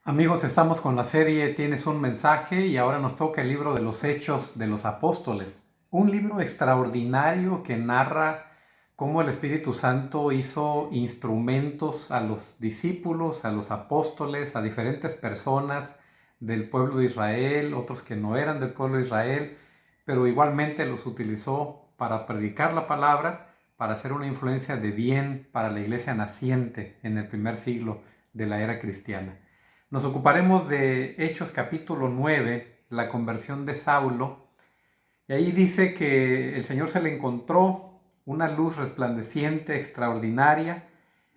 Amigos, estamos con la serie Tienes un mensaje y ahora nos toca el libro de los Hechos de los Apóstoles. Un libro extraordinario que narra cómo el Espíritu Santo hizo instrumentos a los discípulos, a los apóstoles, a diferentes personas del pueblo de Israel, otros que no eran del pueblo de Israel, pero igualmente los utilizó para predicar la palabra, para hacer una influencia de bien para la iglesia naciente en el primer siglo de la era cristiana. Nos ocuparemos de Hechos capítulo 9, la conversión de Saulo. Y ahí dice que el Señor se le encontró una luz resplandeciente, extraordinaria.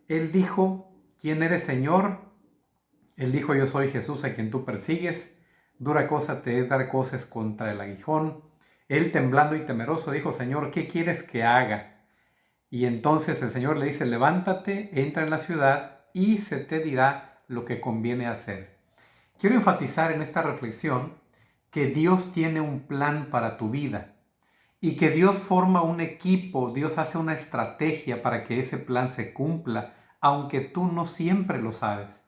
Él dijo, ¿quién eres, Señor? Él dijo, yo soy Jesús a quien tú persigues. Dura cosa te es dar coces contra el aguijón. Él, temblando y temeroso, dijo, Señor, ¿qué quieres que haga? Y entonces el Señor le dice, levántate, entra en la ciudad y se te dirá lo que conviene hacer. Quiero enfatizar en esta reflexión que Dios tiene un plan para tu vida y que Dios forma un equipo, Dios hace una estrategia para que ese plan se cumpla, aunque tú no siempre lo sabes.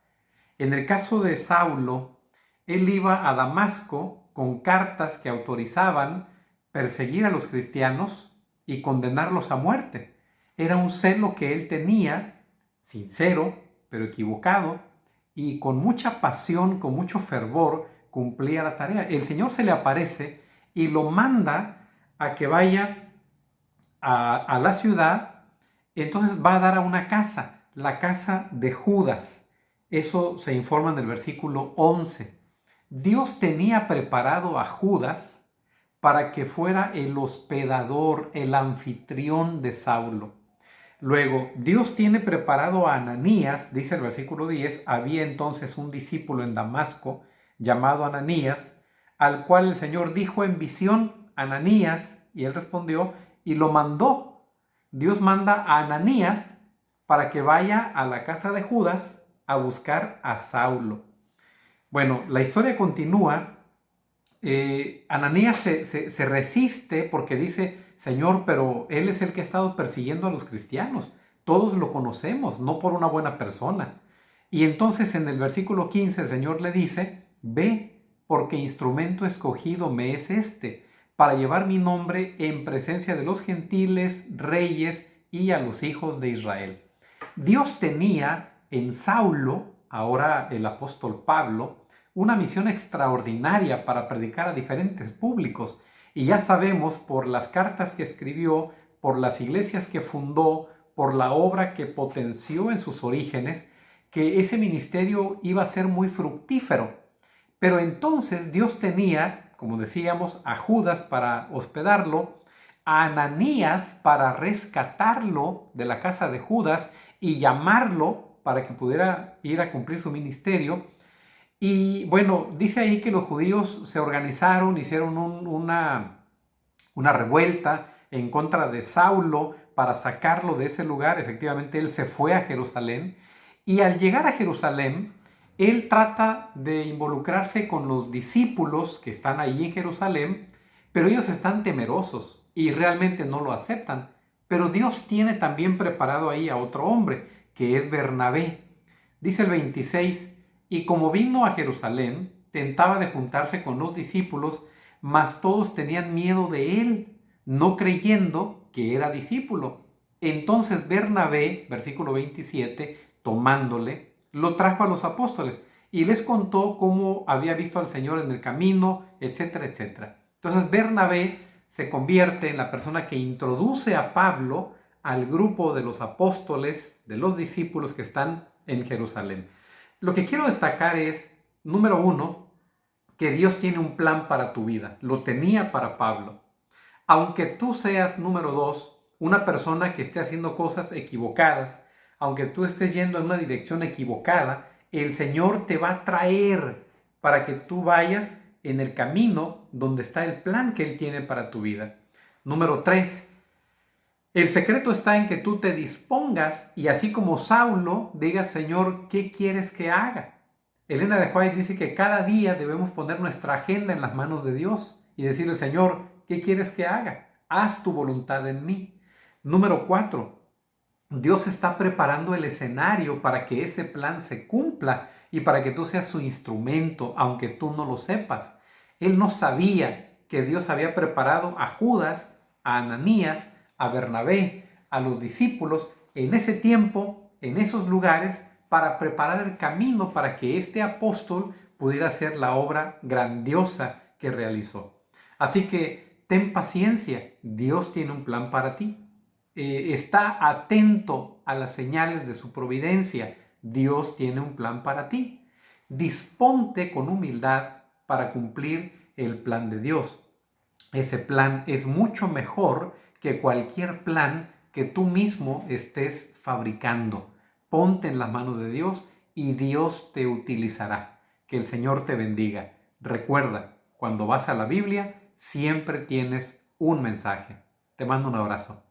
En el caso de Saulo, él iba a Damasco con cartas que autorizaban perseguir a los cristianos y condenarlos a muerte. Era un celo que él tenía, sincero, pero equivocado, y con mucha pasión, con mucho fervor, cumplía la tarea. El Señor se le aparece y lo manda a que vaya a la ciudad. Entonces va a dar a una casa, la casa de Judas. Eso se informa en el versículo 11. Dios tenía preparado a Judas para que fuera el hospedador, el anfitrión de Saulo. Luego, Dios tiene preparado a Ananías, dice el versículo 10, había entonces un discípulo en Damasco llamado Ananías, al cual el Señor dijo en visión, Ananías, y él respondió, y lo mandó. Dios manda a Ananías para que vaya a la casa de Judas a buscar a Saulo. Bueno, la historia continúa. Ananías se resiste porque dice, Señor, pero él es el que ha estado persiguiendo a los cristianos. Todos lo conocemos, no por una buena persona. Y entonces en el versículo 15 el Señor le dice, ve, porque instrumento escogido me es este, para llevar mi nombre en presencia de los gentiles, reyes y a los hijos de Israel. Dios tenía en Saulo, ahora el apóstol Pablo, una misión extraordinaria para predicar a diferentes públicos. Y ya sabemos por las cartas que escribió, por las iglesias que fundó, por la obra que potenció en sus orígenes, que ese ministerio iba a ser muy fructífero. Pero entonces Dios tenía, como decíamos, a Judas para hospedarlo, a Ananías para rescatarlo de la casa de Judas y llamarlo para que pudiera ir a cumplir su ministerio. Y bueno, dice ahí que los judíos se organizaron, hicieron una revuelta en contra de Saulo para sacarlo de ese lugar. Efectivamente, él se fue a Jerusalén y al llegar a Jerusalén, él trata de involucrarse con los discípulos que están ahí en Jerusalén, pero ellos están temerosos y realmente no lo aceptan. Pero Dios tiene también preparado ahí a otro hombre, que es Bernabé. Dice el 26, y como vino a Jerusalén, tentaba de juntarse con los discípulos, mas todos tenían miedo de él, no creyendo que era discípulo. Entonces Bernabé, versículo 27, tomándole, lo trajo a los apóstoles y les contó cómo había visto al Señor en el camino, etcétera, etcétera. Entonces Bernabé se convierte en la persona que introduce a Pablo al grupo de los apóstoles, de los discípulos que están en Jerusalén. Lo que quiero destacar es, número uno, que Dios tiene un plan para tu vida. Lo tenía para Pablo. Aunque tú seas, número dos, una persona que esté haciendo cosas equivocadas, aunque tú estés yendo en una dirección equivocada, el Señor te va a traer para que tú vayas en el camino donde está el plan que Él tiene para tu vida. Número tres, el secreto está en que tú te dispongas y así como Saulo digas, Señor, ¿qué quieres que haga? Elena de White dice que cada día debemos poner nuestra agenda en las manos de Dios y decirle, Señor, ¿qué quieres que haga? Haz tu voluntad en mí. Número 4, Dios está preparando el escenario para que ese plan se cumpla y para que tú seas su instrumento, aunque tú no lo sepas. Él no sabía que Dios había preparado a Judas, a Ananías, a Bernabé, a los discípulos en ese tiempo, en esos lugares, para preparar el camino para que este apóstol pudiera hacer la obra grandiosa que realizó. Así que ten paciencia, Dios tiene un plan para ti. Está atento a las señales de su providencia. Dios tiene un plan para ti. Disponte con humildad para cumplir el plan de Dios. Ese plan es mucho mejor que cualquier plan que tú mismo estés fabricando. Ponte en las manos de Dios y Dios te utilizará. Que el Señor te bendiga. Recuerda, cuando vas a la Biblia, siempre tienes un mensaje. Te mando un abrazo.